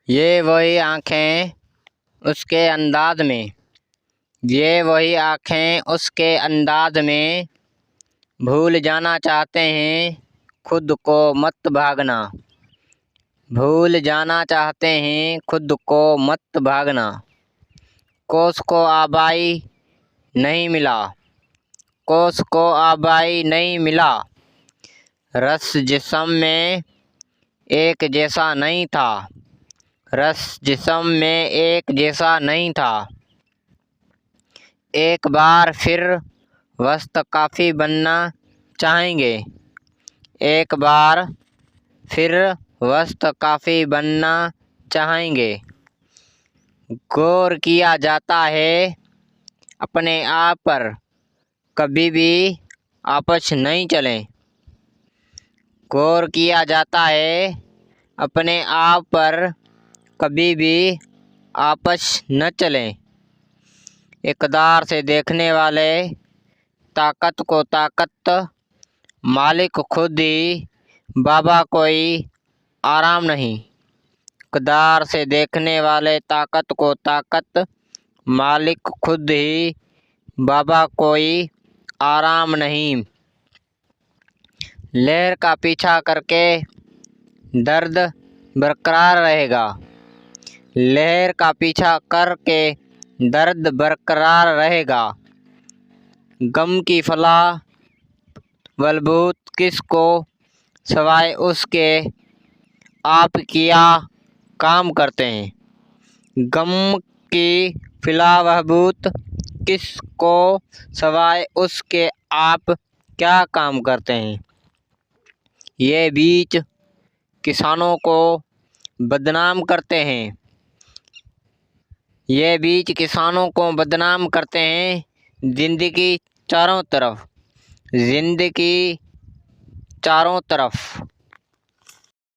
ये वही आँखें उसके अंदाज में, ये वही आँखें उसके अंदाज में, भूल जाना चाहते हैं खुद को मत भागना, भूल जाना चाहते हैं खुद को मत भागना। कोस को आबाई नहीं मिला, कोस को आबाई नहीं मिला, रस जिस्म में एक जैसा नहीं था, रस जिस्म में एक जैसा नहीं था। एक बार फिर वस्त काफ़ी बनना चाहेंगे, एक बार फिर वस्त काफ़ी बनना चाहेंगे। गौर किया जाता है अपने आप पर, कभी भी आपस नहीं चलें। गौर किया जाता है अपने आप पर, कभी भी आपस न चलें। इक़्तिदार से देखने वाले ताकत को ताकत, मालिक खुद ही बाबा कोई आराम नहीं। इक़्तिदार से देखने वाले ताकत को ताकत, मालिक खुद ही बाबा कोई आराम नहीं। लहर का पीछा करके दर्द बरकरार रहेगा, लहर का पीछा करके दर्द बरकरार रहेगा। गम की फलाह बलबूत किसको सवाए उसके आप किया काम करते हैं। गम की फलाह बहबूत किसको सवाए उसके आप क्या काम करते हैं। ये बीज किसानों को बदनाम करते हैं, ये बीज किसानों को बदनाम करते हैं। ज़िंदगी चारों तरफ, ज़िंदगी चारों तरफ